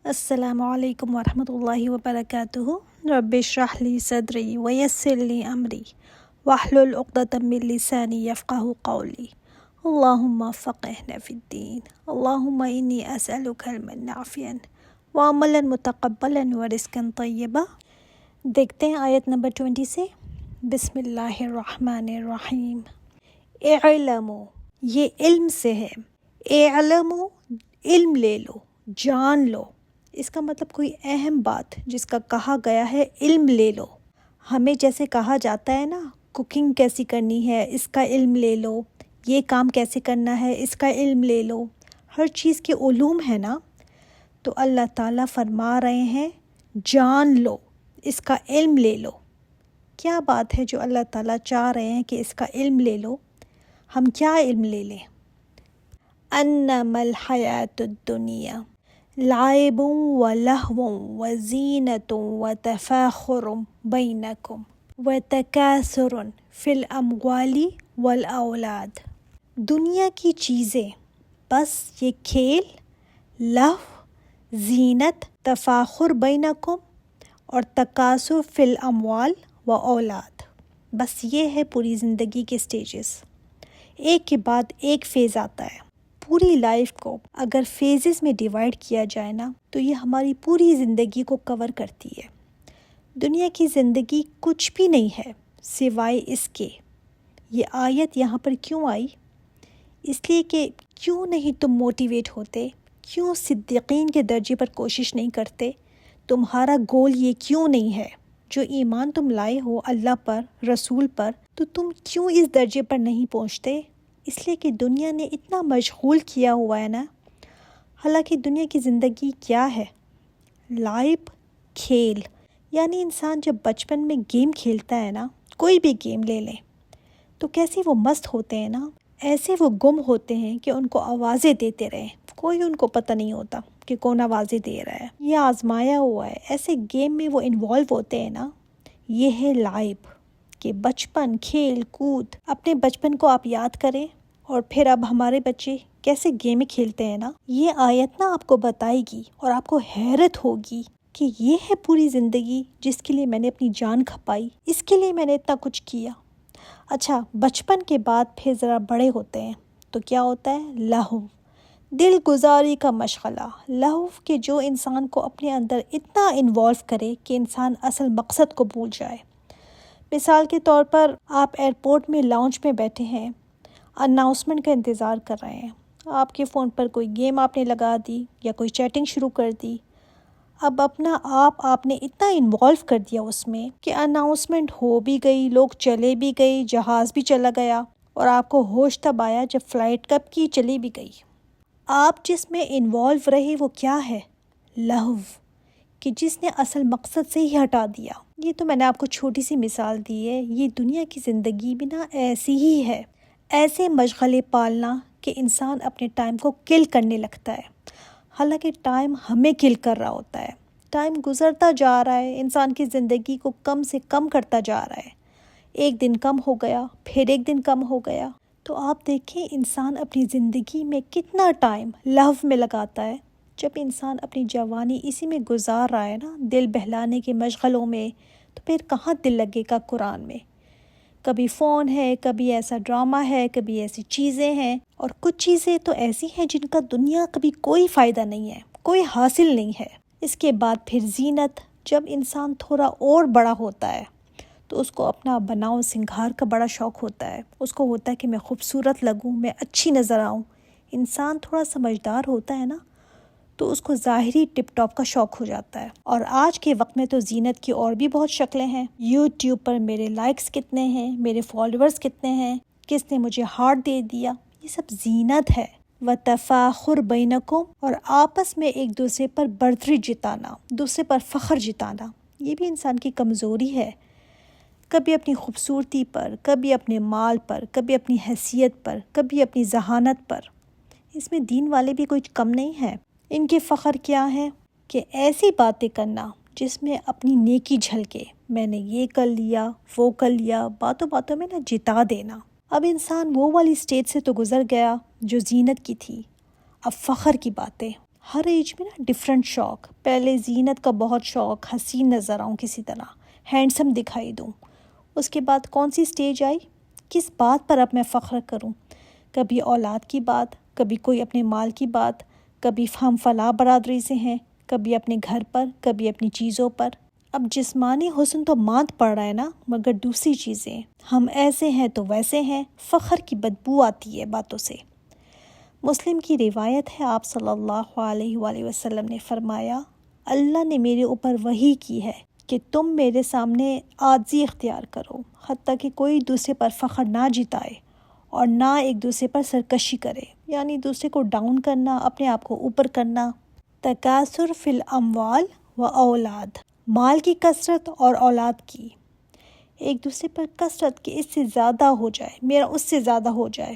السلام علیکم ورحمۃ اللہ وبرکاتہ۔ رب اشرح لی صدری ویسر لی امری واحلل عقدۃ من لسانی یفقہوا قولی۔ اللہم فقہنا فی الدین، اللہم انی اسألک علما نافعا وعملا متقبلا ورزقا طیبا۔ دیکھتے ہیں آیت نمبر 20 سے۔ بسم اللہ الرحمن الرحیم۔ اعلموا، یہ علم سے ہے۔ اعلموا، علم لے لو، جان لو۔ اس کا مطلب کوئی اہم بات جس کا کہا گیا ہے علم لے لو۔ ہمیں جیسے کہا جاتا ہے نا، کوکنگ کیسی کرنی ہے اس کا علم لے لو، یہ کام کیسے کرنا ہے اس کا علم لے لو۔ ہر چیز کے علوم ہے نا، تو اللہ تعالیٰ فرما رہے ہیں جان لو، اس کا علم لے لو۔ کیا بات ہے جو اللہ تعالیٰ چاہ رہے ہیں کہ اس کا علم لے لو؟ ہم کیا علم لے لیں؟ انما الحیات الدنیا لعب ولہو وزینۃ وتفاخر بینکم وتکاثر فی الاموال والاولاد۔ دنیا کی چیزیں بس یہ کھیل، لہو، زینت، تفاخر بینکم اور تکاثر فی الاموال و اولاد، بس یہ ہے پوری زندگی کے سٹیجز۔ ایک کے بعد ایک فیز آتا ہے۔ پوری لائف کو اگر فیزز میں ڈیوائیڈ کیا جائے نا، تو یہ ہماری پوری زندگی کو کور کرتی ہے۔ دنیا کی زندگی کچھ بھی نہیں ہے سوائے اس کے۔ یہ آیت یہاں پر کیوں آئی؟ اس لیے کہ کیوں نہیں تم موٹیویٹ ہوتے، کیوں صدیقین کے درجے پر کوشش نہیں کرتے، تمہارا گول یہ کیوں نہیں ہے؟ جو ایمان تم لائے ہو اللہ پر، رسول پر، تو تم کیوں اس درجے پر نہیں پہنچتے؟ اس لیے کہ دنیا نے اتنا مشغول کیا ہوا ہے نا۔ حالانکہ دنیا کی زندگی کیا ہے؟ لعب، کھیل۔ یعنی انسان جب بچپن میں گیم کھیلتا ہے نا، کوئی بھی گیم لے لیں، تو کیسے وہ مست ہوتے ہیں نا، ایسے وہ گم ہوتے ہیں کہ ان کو آوازیں دیتے رہیں، کوئی ان کو پتہ نہیں ہوتا کہ کون آوازیں دے رہا ہے۔ یہ آزمایا ہوا ہے، ایسے گیم میں وہ انوالو ہوتے ہیں نا۔ یہ ہے لعب، کہ بچپن، کھیل کود۔ اپنے بچپن کو آپ یاد کریں، اور پھر اب ہمارے بچے کیسے گیمیں کھیلتے ہیں نا۔ یہ آیت نا آپ کو بتائے گی اور آپ کو حیرت ہوگی کہ یہ ہے پوری زندگی جس کے لیے میں نے اپنی جان کھپائی، اس کے لیے میں نے اتنا کچھ کیا۔ اچھا، بچپن کے بعد پھر ذرا بڑے ہوتے ہیں تو کیا ہوتا ہے؟ لہو، دل گزاری کا مشغلہ۔ لہو کہ جو انسان کو اپنے اندر اتنا انوالو کرے کہ انسان اصل مقصد کو بھول جائے۔ مثال کے طور پر آپ ایئرپورٹ میں لاؤنج میں بیٹھے ہیں، اناؤنسمنٹ کا انتظار کر رہے ہیں، آپ کے فون پر کوئی گیم آپ نے لگا دی یا کوئی چیٹنگ شروع کر دی۔ اب اپنا آپ نے اتنا انوالو کر دیا اس میں کہ اناؤنسمنٹ ہو بھی گئی، لوگ چلے بھی گئی، جہاز بھی چلا گیا، اور آپ کو ہوش تب آیا جب فلائٹ کب کی چلی بھی گئی۔ آپ جس میں انوالو رہے وہ کیا ہے؟ لہو، کہ جس نے اصل مقصد سے ہی ہٹا دیا۔ یہ تو میں نے آپ کو چھوٹی سی مثال دی ہے۔ یہ دنیا کی زندگی بھی نا ایسی ہی ہے، ایسے مشغلے پالنا کہ انسان اپنے ٹائم کو کل کرنے لگتا ہے، حالانکہ ٹائم ہمیں کل کر رہا ہوتا ہے۔ ٹائم گزرتا جا رہا ہے، انسان کی زندگی کو کم سے کم کرتا جا رہا ہے۔ ایک دن کم ہو گیا، پھر ایک دن کم ہو گیا۔ تو آپ دیکھیں انسان اپنی زندگی میں کتنا ٹائم لہو میں لگاتا ہے۔ جب انسان اپنی جوانی اسی میں گزار رہا ہے نا، دل بہلانے کے مشغلوں میں، تو پھر کہاں دل لگے گا قرآن میں؟ کبھی فون ہے، کبھی ایسا ڈرامہ ہے، کبھی ایسی چیزیں ہیں، اور کچھ چیزیں تو ایسی ہیں جن کا دنیا کبھی کوئی فائدہ نہیں ہے، کوئی حاصل نہیں ہے۔ اس کے بعد پھر زینت۔ جب انسان تھوڑا اور بڑا ہوتا ہے تو اس کو اپنا بناؤ سنگھار کا بڑا شوق ہوتا ہے، اس کو ہوتا ہے کہ میں خوبصورت لگوں، میں اچھی نظر آؤں۔ انسان تھوڑا سمجھدار ہوتا ہے نا، تو اس کو ظاہری ٹپ ٹاپ کا شوق ہو جاتا ہے۔ اور آج کے وقت میں تو زینت کی اور بھی بہت شکلیں ہیں۔ یوٹیوب پر میرے لائکس کتنے ہیں، میرے فالوورز کتنے ہیں، کس نے مجھے ہارٹ دے دیا، یہ سب زینت ہے۔ وتفاخر بینکم، اور آپس میں ایک دوسرے پر برتری جتانا، دوسرے پر فخر جتانا، یہ بھی انسان کی کمزوری ہے۔ کبھی اپنی خوبصورتی پر، کبھی اپنے مال پر، کبھی اپنی حیثیت پر، کبھی اپنی ذہانت پر۔ اس میں دین والے بھی کوئی کم نہیں ہیں۔ ان کے فخر کیا ہے کہ ایسی باتیں کرنا جس میں اپنی نیکی جھلکے، میں نے یہ کر لیا، وہ کر لیا، باتوں باتوں میں نا جتا دینا۔ اب انسان وہ والی سٹیج سے تو گزر گیا جو زینت کی تھی، اب فخر کی باتیں، ہر ایج میں نا ڈفرینٹ شوق. پہلے زینت کا بہت شوق، حسین نظر آؤں کسی طرح، ہینڈسم دکھائی دوں. اس کے بعد کون سی سٹیج آئی، کس بات پر اب میں فخر کروں. کبھی اولاد کی بات، کبھی کوئی اپنے مال کی بات، کبھی ہم فلاں برادری سے ہیں، کبھی اپنے گھر پر، کبھی اپنی چیزوں پر. اب جسمانی حسن تو ماند پڑ رہا ہے نا، مگر دوسری چیزیں، ہم ایسے ہیں تو ویسے ہیں، فخر کی بدبو آتی ہے باتوں سے. مسلم کی روایت ہے، آپ صلی اللہ علیہ وآلہ وسلم نے فرمایا، اللہ نے میرے اوپر وحی کی ہے کہ تم میرے سامنے عاجزی اختیار کرو، حتیٰ کہ کوئی دوسرے پر فخر نہ جتائے اور نہ ایک دوسرے پر سرکشی کرے، یعنی دوسرے کو ڈاؤن کرنا، اپنے آپ کو اوپر کرنا. تکاثر فی الاموال و اولاد، مال کی کثرت اور اولاد کی. ایک دوسرے پر کثرت کہ اس سے زیادہ ہو جائے، میرا اس سے زیادہ ہو جائے.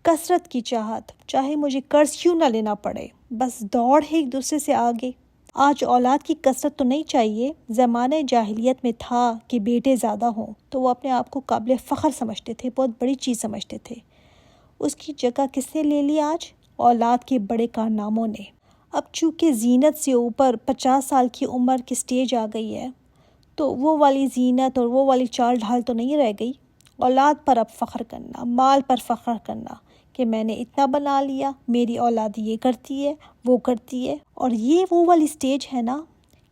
کثرت کی چاہت، چاہے مجھے قرض کیوں نہ لینا پڑے، بس دوڑ ہے ایک دوسرے سے آگے. آج اولاد کی کثرت تو نہیں چاہیے. زمانہ جاہلیت میں تھا کہ بیٹے زیادہ ہوں تو وہ اپنے آپ کو قابل فخر سمجھتے تھے، بہت بڑی چیز سمجھتے تھے. اس کی جگہ کس نے لے لی آج؟ اولاد کے بڑے کارناموں نے. اب چونکہ زینت سے اوپر 50 سال کی عمر کی سٹیج آ گئی ہے تو وہ والی زینت اور وہ والی چال ڈھال تو نہیں رہ گئی. اولاد پر اب فخر کرنا، مال پر فخر کرنا کہ میں نے اتنا بنا لیا، میری اولاد یہ کرتی ہے، وہ کرتی ہے. اور یہ وہ والی سٹیج ہے نا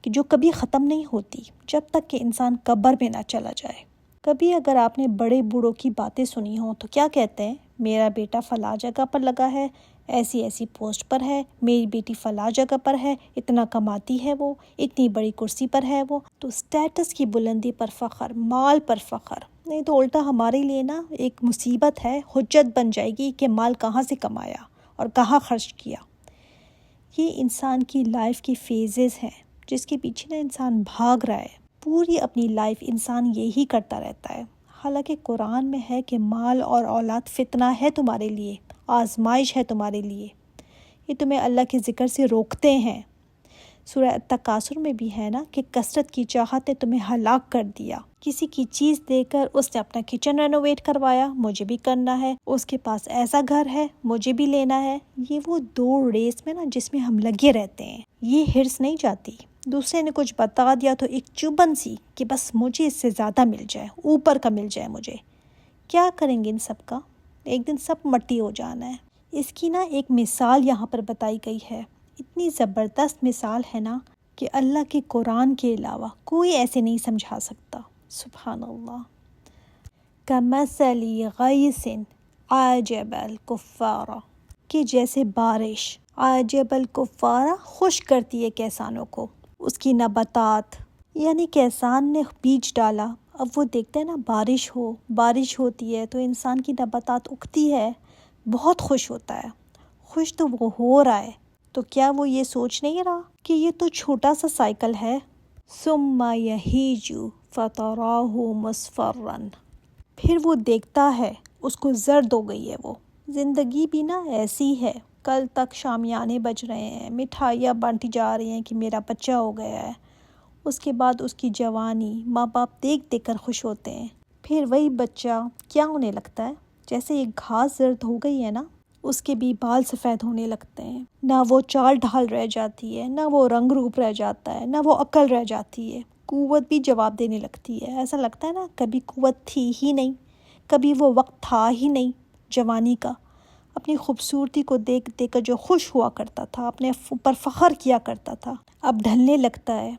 کہ جو کبھی ختم نہیں ہوتی جب تک کہ انسان قبر میں نہ چلا جائے. کبھی اگر آپ نے بڑے بوڑھوں کی باتیں سنی ہوں تو کیا کہتے ہیں، میرا بیٹا فلاں جگہ پر لگا ہے، ایسی ایسی پوسٹ پر ہے، میری بیٹی فلاں جگہ پر ہے، اتنا کماتی ہے وہ، اتنی بڑی کرسی پر ہے وہ. تو سٹیٹس کی بلندی پر فخر، مال پر فخر. نہیں تو الٹا ہمارے لیے نا ایک مصیبت ہے، حجت بن جائے گی کہ مال کہاں سے کمایا اور کہاں خرچ کیا. یہ انسان کی لائف کی فیزز ہیں جس کے پیچھے نا انسان بھاگ رہا ہے. پوری اپنی لائف انسان یہی کرتا رہتا ہے. حالانکہ قرآن میں ہے کہ مال اور اولاد فتنہ ہے تمہارے لیے، آزمائش ہے تمہارے لیے، یہ تمہیں اللہ کے ذکر سے روکتے ہیں. سورہ التکاثر میں بھی ہے نا کہ کثرت کی چاہت نے تمہیں ہلاک کر دیا. کسی کی چیز دے کر اس نے اپنا کچن رینوویٹ کروایا، مجھے بھی کرنا ہے. اس کے پاس ایسا گھر ہے، مجھے بھی لینا ہے. یہ وہ دو ریس میں نا جس میں ہم لگے رہتے ہیں. یہ ہرس نہیں جاتی. دوسرے نے کچھ بتا دیا تو ایک چبھن سی کہ بس مجھے اس سے زیادہ مل جائے، اوپر کا مل جائے مجھے. کیا کریں گے ان سب کا؟ ایک دن سب مٹی ہو جانا ہے. اس کی نا ایک مثال یہاں پر بتائی گئی ہے، اتنی زبردست مثال ہے نا کہ اللہ کے قرآن کے علاوہ کوئی ایسے نہیں سمجھا سکتا. سبحان اللہ. کمثل غیث اعجب الکفار، کہ جیسے بارش اعجب الکفار خوش کرتی ہے کہسانوں کو. اس کی نباتات، یعنی کہسان نے بیج ڈالا، اب وہ دیکھتے ہیں نا بارش ہوتی ہے تو انسان کی نباتات اگتی ہے، بہت خوش ہوتا ہے. خوش تو وہ ہو رہا ہے، تو کیا وہ یہ سوچ نہیں رہا کہ یہ تو چھوٹا سا سائیکل ہے. ثم یہیج فتراہ مصفرا، پھر وہ دیکھتا ہے اس کو زرد ہو گئی ہے. وہ زندگی بھی نا ایسی ہے، کل تک شامیانے بج رہے ہیں، مٹھائیاں بانٹی جا رہی ہیں کہ میرا بچہ ہو گیا ہے. اس کے بعد اس کی جوانی، ماں باپ دیکھ دیکھ کر خوش ہوتے ہیں. پھر وہی بچہ کیا ہونے لگتا ہے، جیسے یہ گھاس زرد ہو گئی ہے نا، اس کے بھی بال سفید ہونے لگتے ہیں. نہ وہ چال ڈھال رہ جاتی ہے، نہ وہ رنگ روپ رہ جاتا ہے، نہ وہ عقل رہ جاتی ہے. قوت بھی جواب دینے لگتی ہے. ایسا لگتا ہے نا کبھی قوت تھی ہی نہیں، کبھی وہ وقت تھا ہی نہیں جوانی کا. اپنی خوبصورتی کو دیکھ دیکھ کر جو خوش ہوا کرتا تھا، اپنے اوپر فخر کیا کرتا تھا، اب ڈھلنے لگتا ہے.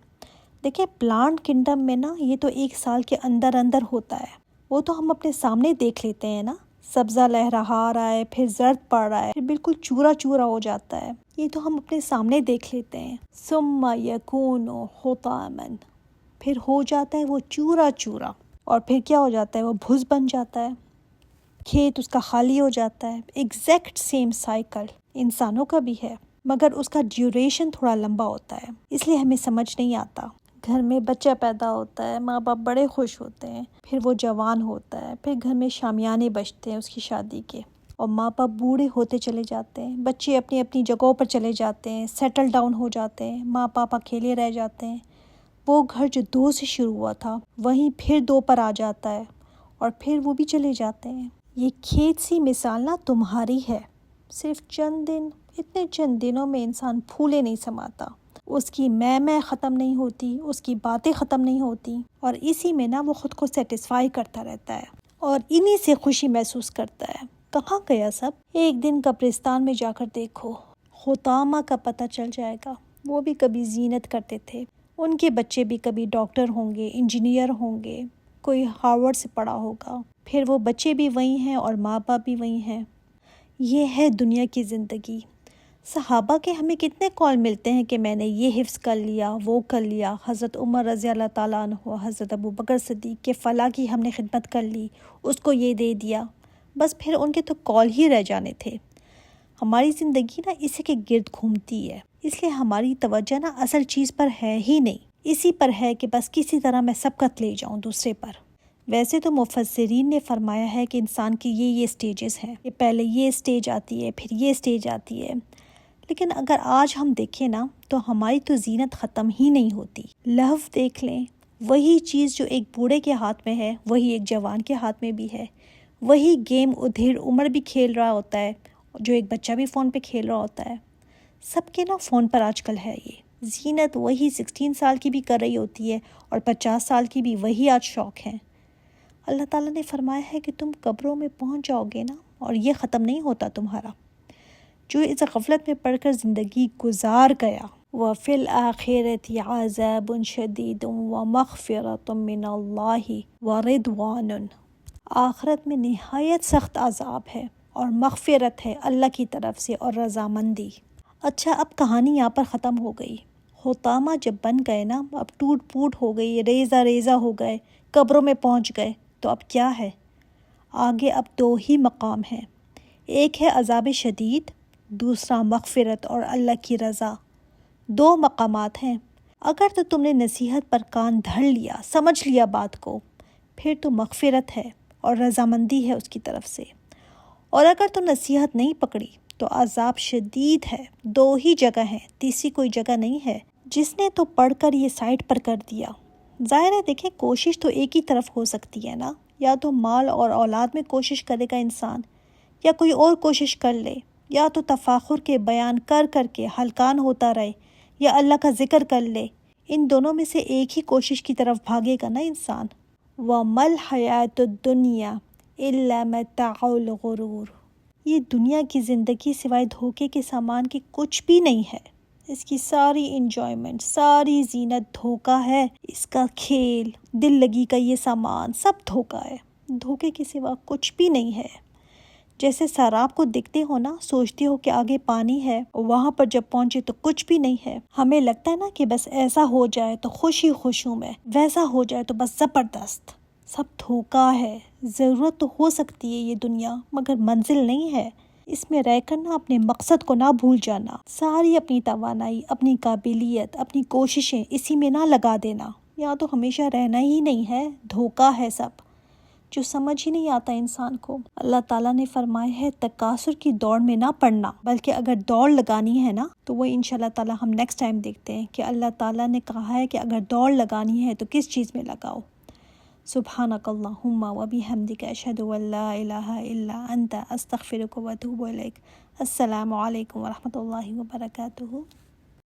دیکھیں پلانٹ کنڈم میں نا یہ تو 1 سال کے اندر اندر ہوتا ہے. وہ تو ہم اپنے سامنے دیکھ لیتے ہیں نا، سبزہ لہرا رہا ہے، پھر زرد پڑ رہا ہے، پھر بالکل چورا چورا ہو جاتا ہے. یہ تو ہم اپنے سامنے دیکھ لیتے ہیں. ثم یکون حطاما، پھر ہو جاتا ہے وہ چورا چورا، اور پھر کیا ہو جاتا ہے، وہ بھس بن جاتا ہے، کھیت اس کا خالی ہو جاتا ہے. ایگزیکٹ سیم سائیکل انسانوں کا بھی ہے، مگر اس کا ڈیوریشن تھوڑا لمبا ہوتا ہے، اس لیے ہمیں سمجھ نہیں آتا. گھر میں بچہ پیدا ہوتا ہے، ماں باپ بڑے خوش ہوتے ہیں، پھر وہ جوان ہوتا ہے، پھر گھر میں شامیانے بجتے ہیں اس کی شادی کے، اور ماں باپ بوڑھے ہوتے چلے جاتے ہیں، بچے اپنی اپنی جگہوں پر چلے جاتے ہیں، سیٹل ڈاؤن ہو جاتے ہیں، ماں باپ اکیلے رہ جاتے ہیں. وہ گھر جو 2 سے شروع ہوا تھا وہیں پھر 2 پر آ جاتا ہے، اور پھر وہ بھی چلے جاتے ہیں. یہ کھیت سی مثال نہ تمہاری ہے، صرف چند دن اتنے چند دنوں میں انسان پھولے نہیں سماتا، اس کی میں ختم نہیں ہوتی، اس کی باتیں ختم نہیں ہوتی، اور اسی میں نا وہ خود کو سیٹسفائی کرتا رہتا ہے اور انہی سے خوشی محسوس کرتا ہے۔ کہاں گیا سب؟ ایک دن قبرستان میں جا کر دیکھو، خطامہ کا پتہ چل جائے گا۔ وہ بھی کبھی زینت کرتے تھے، ان کے بچے بھی کبھی ڈاکٹر ہوں گے، انجینئر ہوں گے، کوئی ہارورڈ سے پڑھا ہوگا، پھر وہ بچے بھی وہی ہیں اور ماں باپ بھی وہی ہیں۔ یہ ہے دنیا کی زندگی۔ صحابہ کے ہمیں کتنے کال ملتے ہیں کہ میں نے یہ حفظ کر لیا، وہ کر لیا، حضرت عمر رضی اللہ تعالیٰ عنہ، حضرت ابوبکر صدیق کے فلاں کی ہم نے خدمت کر لی، اس کو یہ دے دیا، بس پھر ان کے تو کال ہی رہ جانے تھے۔ ہماری زندگی نا اسی کے گرد گھومتی ہے، اس لیے ہماری توجہ نا اصل چیز پر ہے ہی نہیں، اسی پر ہے کہ بس کسی طرح میں سبقت لے جاؤں دوسرے پر۔ ویسے تو مفسرین نے فرمایا ہے کہ انسان کی یہ سٹیجز ہیں، کہ پہلے یہ سٹیج آتی ہے، پھر یہ سٹیج آتی ہے، لیکن اگر آج ہم دیکھیں نا تو ہماری تو زینت ختم ہی نہیں ہوتی۔ لہو دیکھ لیں، وہی چیز جو ایک بوڑھے کے ہاتھ میں ہے وہی ایک جوان کے ہاتھ میں بھی ہے، وہی گیم ادھیڑ عمر بھی کھیل رہا ہوتا ہے جو ایک بچہ بھی فون پہ کھیل رہا ہوتا ہے۔ سب کے نا فون پر آج کل ہے یہ زینت، وہی 16 سال کی بھی کر رہی ہوتی ہے اور 50 سال کی بھی وہی آج شوق ہیں۔ اللہ تعالیٰ نے فرمایا ہے کہ تم قبروں میں پہنچ جاؤ گے نا اور یہ ختم نہیں ہوتا تمہارا۔ جو اس غفلت میں پڑھ کر زندگی گزار گیا، وَفِي الْآخِرَةِ عَذَابٌ شَدِيدٌ وَمَغْفِرَةٌ مِّنَ اللَّهِ وَرِضْوَانٌ، آخرت میں نہایت سخت عذاب ہے اور مغفرت ہے اللہ کی طرف سے اور رضامندی۔ اچھا، اب کہانی یہاں پر ختم ہو گئی۔ خطامہ جب بن گئے نا، اب ٹوٹ پوٹ ہو گئی، ریزہ ریزہ ہو گئے، قبروں میں پہنچ گئے، تو اب کیا ہے؟ آگے اب دو ہی مقام ہیں، ایک ہے عذاب شدید، دوسرا مغفرت اور اللہ کی رضا۔ دو مقامات ہیں۔ اگر تو تم نے نصیحت پر کان دھر لیا، سمجھ لیا بات کو، پھر تو مغفرت ہے اور رضامندی ہے اس کی طرف سے، اور اگر تو نصیحت نہیں پکڑی تو عذاب شدید ہے۔ دو ہی جگہ ہیں، تیسری کوئی جگہ نہیں ہے۔ جس نے تو پڑھ کر یہ سائٹ پر کر دیا، ظاہر ہے دیکھیں کوشش تو ایک ہی طرف ہو سکتی ہے نا، یا تو مال اور اولاد میں کوشش کرے گا انسان، یا کوئی اور کوشش کر لے، یا تو تفاخر کے بیان کر کر کے ہلکان ہوتا رہے، یا اللہ کا ذکر کر لے۔ ان دونوں میں سے ایک ہی کوشش کی طرف بھاگے گا نا انسان۔ وَمَا الْحَيَاةُ الدُّنْيَا إِلَّا مَتَاعُ الْغُرُورِ، یہ دنیا کی زندگی سوائے دھوکے کے سامان کی کچھ بھی نہیں ہے۔ اس کی ساری انجوائمنٹ، ساری زینت دھوکا ہے، اس کا کھیل، دل لگی کا یہ سامان سب دھوکا ہے، دھوکے کے سوا کچھ بھی نہیں ہے۔ جیسے سیراب کو دیکھتے ہو نا، سوچتے ہو کہ آگے پانی ہے، وہاں پر جب پہنچے تو کچھ بھی نہیں ہے۔ ہمیں لگتا ہے نا کہ بس ایسا ہو جائے تو خوشی خوشوں میں، ویسا ہو جائے تو بس زبردست۔ سب دھوکا ہے۔ ضرورت تو ہو سکتی ہے یہ دنیا، مگر منزل نہیں ہے۔ اس میں رہ کر نہ اپنے مقصد کو نہ بھول جانا، ساری اپنی توانائی، اپنی قابلیت، اپنی کوششیں اسی میں نہ لگا دینا۔ یہاں تو ہمیشہ رہنا ہی نہیں ہے، دھوکا ہے سب، جو سمجھ ہی نہیں آتا انسان کو۔ اللہ تعالیٰ نے فرمایا ہے تکاثر کی دوڑ میں نہ پڑنا، بلکہ اگر دوڑ لگانی ہے نا تو وہ انشاءاللہ تعالیٰ ہم نیکسٹ ٹائم دیکھتے ہیں کہ اللہ تعالیٰ نے کہا ہے کہ اگر دوڑ لگانی ہے تو کس چیز میں لگاؤ۔ سبحانک اللہم و بحمدک، اشہد ان لا الہ الا انت، استغفرک و اتوب الیک۔ السلام علیکم ورحمۃ اللہ وبرکاتہ۔